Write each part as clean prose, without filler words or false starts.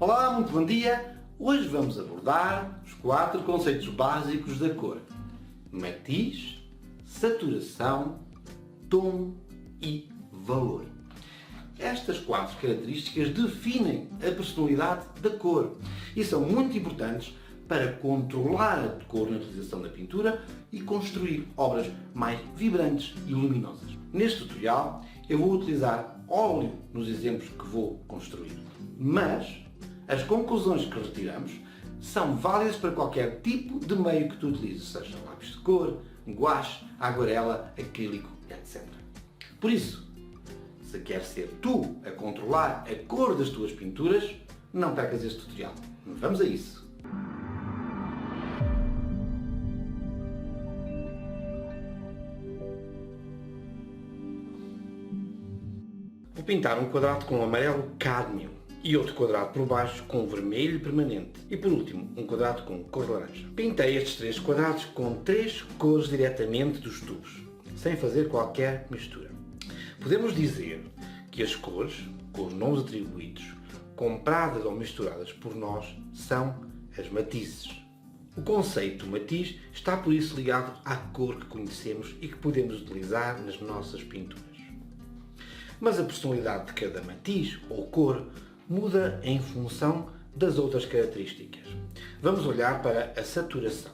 Olá, muito bom dia! Hoje vamos abordar os 4 conceitos básicos da cor: matiz, saturação, tom e valor. Estas 4 características definem a personalidade da cor e são muito importantes para controlar a cor na utilização da pintura e construir obras mais vibrantes e luminosas. Neste tutorial eu vou utilizar óleo nos exemplos que vou construir, mas as conclusões que retiramos são válidas para qualquer tipo de meio que tu utilizes, seja lápis de cor, guache, aguarela, acrílico, etc. Por isso, se queres ser tu a controlar a cor das tuas pinturas, não percas este tutorial. Vamos a isso! Vou pintar um quadrado com amarelo cádmio e outro quadrado por baixo com vermelho permanente e por último um quadrado com cor laranja. Pintei estes 3 quadrados com 3 cores diretamente dos tubos, sem fazer qualquer mistura. Podemos dizer que as cores, com os nomes atribuídos, compradas ou misturadas por nós, são as matizes. O conceito matiz está por isso ligado à cor que conhecemos e que podemos utilizar nas nossas pinturas. Mas a personalidade de cada matiz ou cor muda em função das outras características. Vamos olhar para a saturação.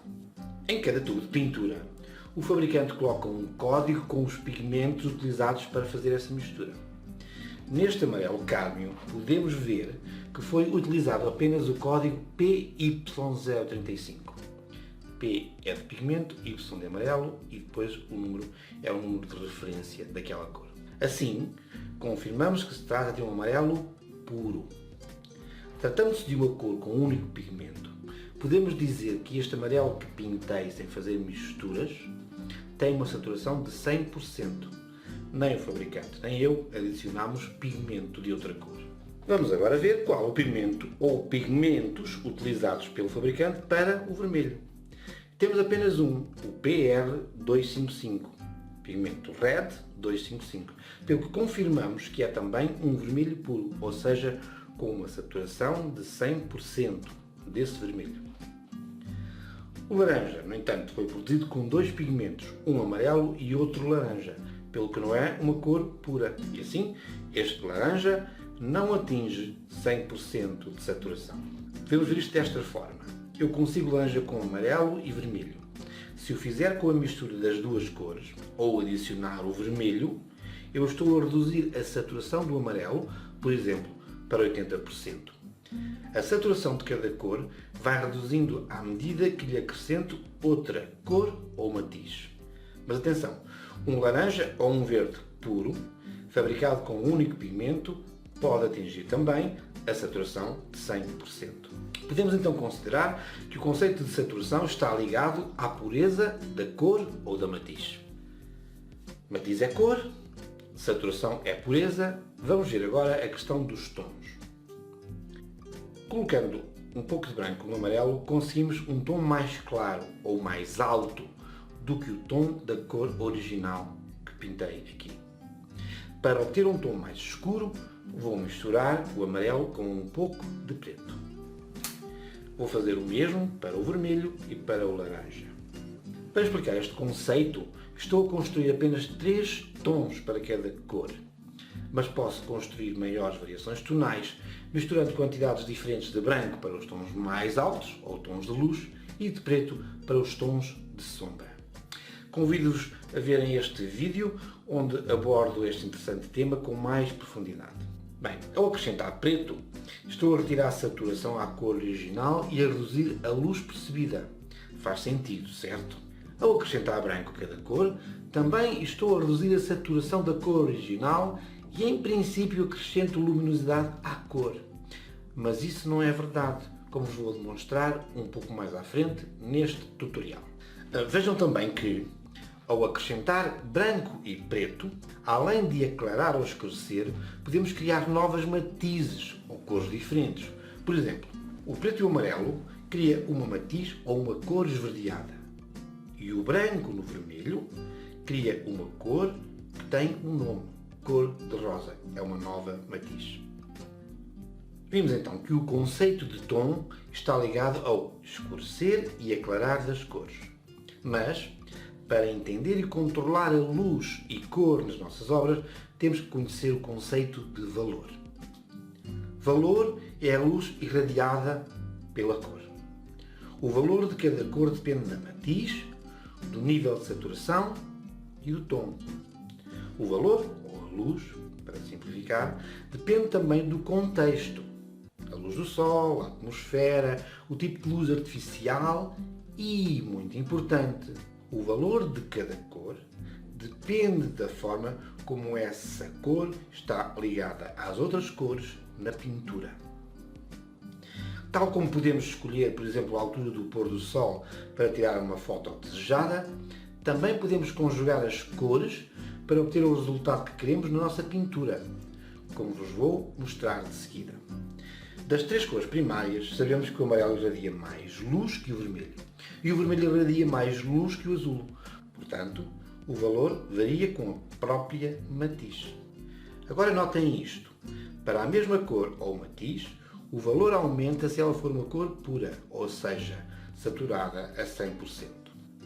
Em cada tubo de pintura, o fabricante coloca um código com os pigmentos utilizados para fazer essa mistura. Neste amarelo cádmio, podemos ver que foi utilizado apenas o código PY035. P é de pigmento, Y de amarelo e depois o número é o número de referência daquela cor. Assim, confirmamos que se trata de um amarelo puro. Tratando-se de uma cor com um único pigmento, podemos dizer que este amarelo que pintei sem fazer misturas tem uma saturação de 100%. Nem o fabricante nem eu adicionamos pigmento de outra cor. Vamos agora ver qual o pigmento ou pigmentos utilizados pelo fabricante para o vermelho. Temos apenas um, o PR255. Pigmento Red 255, pelo que confirmamos que é também um vermelho puro, ou seja, com uma saturação de 100% desse vermelho. O laranja, no entanto, foi produzido com 2 pigmentos, um amarelo e outro laranja, pelo que não é uma cor pura, e assim, este laranja não atinge 100% de saturação. Podemos ver isto desta forma: eu consigo laranja com amarelo e vermelho. Se o fizer com a mistura das 2 cores, ou adicionar o vermelho, eu estou a reduzir a saturação do amarelo, por exemplo, para 80%. A saturação de cada cor vai reduzindo à medida que lhe acrescento outra cor ou matiz. Mas atenção, um laranja ou um verde puro, fabricado com um único pigmento, pode atingir também a saturação de 100%. Podemos então considerar que o conceito de saturação está ligado à pureza da cor ou da matiz. Matiz é cor, saturação é pureza. Vamos ver agora a questão dos tons. Colocando um pouco de branco no amarelo, conseguimos um tom mais claro ou mais alto do que o tom da cor original que pintei aqui. Para obter um tom mais escuro, vou misturar o amarelo com um pouco de preto. Vou fazer o mesmo para o vermelho e para o laranja. Para explicar este conceito, estou a construir apenas 3 tons para cada cor, mas posso construir maiores variações tonais, misturando quantidades diferentes de branco para os tons mais altos, ou tons de luz, e de preto para os tons de sombra. Convido-vos a verem este vídeo, onde abordo este interessante tema com mais profundidade. Bem, ao acrescentar preto, estou a retirar a saturação à cor original e a reduzir a luz percebida. Faz sentido, certo? Ao acrescentar branco a cada cor, também estou a reduzir a saturação da cor original e, em princípio, acrescento luminosidade à cor. Mas isso não é verdade, como vos vou demonstrar um pouco mais à frente neste tutorial. Vejam também que, ao acrescentar branco e preto, além de aclarar ou escurecer, podemos criar novas matizes ou cores diferentes. Por exemplo, o preto e o amarelo cria uma matiz ou uma cor esverdeada. E o branco no vermelho cria uma cor que tem um nome, cor de rosa. É uma nova matiz. Vimos então que o conceito de tom está ligado ao escurecer e aclarar das cores. Mas, para entender e controlar a luz e cor nas nossas obras, temos que conhecer o conceito de valor. Valor é a luz irradiada pela cor. O valor de cada cor depende da matiz, do nível de saturação e do tom. O valor, ou a luz, para simplificar, depende também do contexto. A luz do sol, a atmosfera, o tipo de luz artificial e, muito importante, o valor de cada cor depende da forma como essa cor está ligada às outras cores na pintura. Tal como podemos escolher, por exemplo, a altura do pôr do sol para tirar uma foto desejada, também podemos conjugar as cores para obter o resultado que queremos na nossa pintura, como vos vou mostrar de seguida. Das três cores primárias, sabemos que o amarelo irradia mais luz que o vermelho e o vermelho irradia mais luz que o azul. Portanto, o valor varia com a própria matiz. Agora notem isto. Para a mesma cor ou matiz, o valor aumenta se ela for uma cor pura, ou seja, saturada a 100%.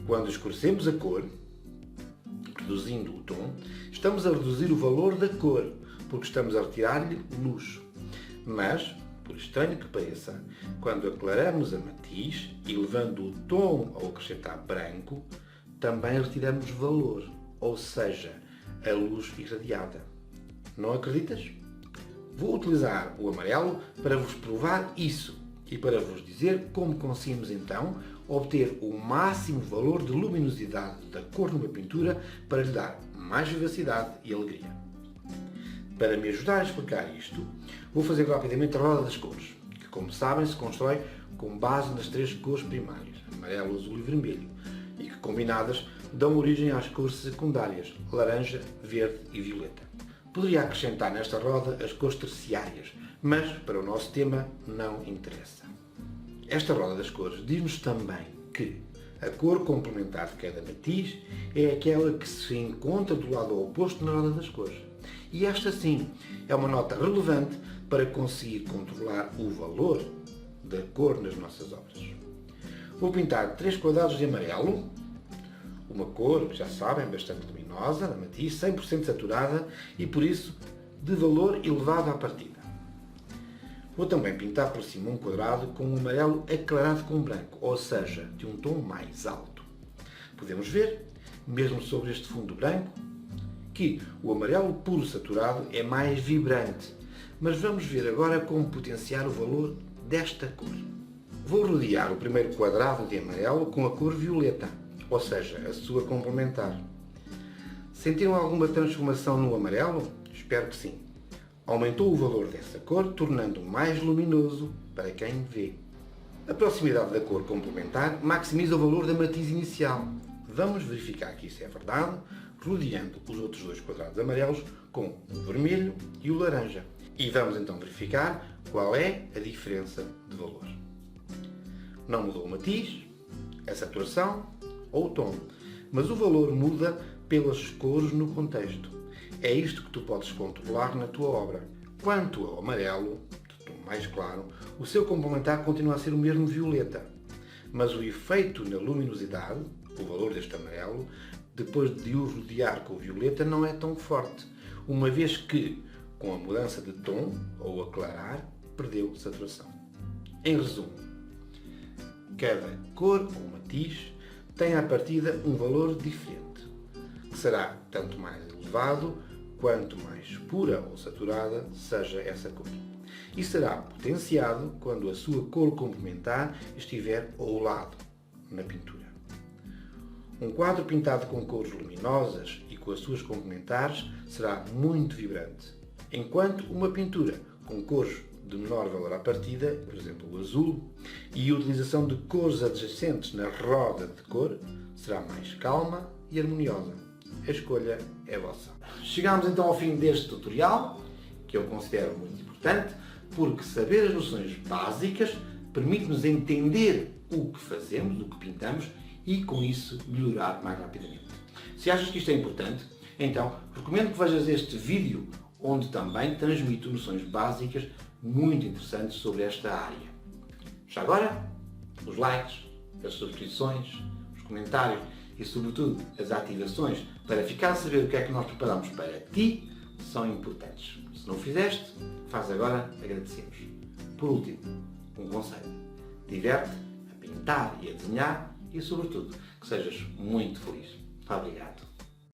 Quando escurecemos a cor, reduzindo o tom, estamos a reduzir o valor da cor, porque estamos a retirar-lhe luz. Mas, por estranho que pareça, quando aclaramos a matiz e levando o tom ao acrescentar branco, também retiramos valor, ou seja, a luz irradiada. Não acreditas? Vou utilizar o amarelo para vos provar isso e para vos dizer como conseguimos então obter o máximo valor de luminosidade da cor numa pintura para lhe dar mais vivacidade e alegria. Para me ajudar a explicar isto, vou fazer rapidamente a roda das cores, que como sabem se constrói com base nas três cores primárias, amarelo, azul e vermelho, e que combinadas dão origem às cores secundárias, laranja, verde e violeta. Poderia acrescentar nesta roda as cores terciárias, mas para o nosso tema não interessa. Esta roda das cores diz-nos também que a cor complementar de cada matiz é aquela que se encontra do lado oposto na roda das cores. E esta sim é uma nota relevante para conseguir controlar o valor da cor nas nossas obras. Vou pintar 3 quadrados de amarelo, uma cor, já sabem, bastante luminosa, na matiz, 100% saturada e por isso de valor elevado à partida. Vou também pintar por cima um quadrado com um amarelo aclarado com branco, ou seja, de um tom mais alto. Podemos ver, mesmo sobre este fundo branco, que o amarelo puro saturado é mais vibrante, mas vamos ver agora como potenciar o valor desta cor. Vou rodear o primeiro quadrado de amarelo com a cor violeta, ou seja, a sua complementar. Sentiram alguma transformação no amarelo? Espero que sim. Aumentou o valor dessa cor, tornando-o mais luminoso para quem vê. A proximidade da cor complementar maximiza o valor da matiz inicial. Vamos verificar que isso é verdade, rodeando os outros 2 quadrados amarelos com o vermelho e o laranja. E vamos então verificar qual é a diferença de valor. Não mudou o matiz, a saturação ou o tom, mas o valor muda pelas cores no contexto. É isto que tu podes controlar na tua obra. Quanto ao amarelo, de tom mais claro, o seu complementar continua a ser o mesmo violeta, mas o efeito na luminosidade, o valor deste amarelo, depois de o rodear com o violeta, não é tão forte, uma vez que, com a mudança de tom, ou aclarar, perdeu saturação. Em resumo, cada cor ou matiz tem à partida um valor diferente, que será tanto mais elevado quanto mais pura ou saturada seja essa cor. E será potenciado quando a sua cor complementar estiver ao lado, na pintura. Um quadro pintado com cores luminosas e com as suas complementares será muito vibrante, enquanto uma pintura com cores de menor valor à partida, por exemplo o azul, e a utilização de cores adjacentes na roda de cor, será mais calma e harmoniosa. A escolha é vossa. Chegamos então ao fim deste tutorial, que eu considero muito importante, porque saber as noções básicas permite-nos entender o que fazemos, o que pintamos, e com isso melhorar mais rapidamente. Se achas que isto é importante, então recomendo que vejas este vídeo, onde também transmito noções básicas muito interessantes sobre esta área. Já agora, os likes, as subscrições, os comentários e, sobretudo, as ativações para ficar a saber o que é que nós preparamos para ti são importantes. Se não o fizeste, faz agora, agradecemos. Por último, um conselho. Diverte a pintar e a desenhar e, sobretudo, que sejas muito feliz. Obrigado.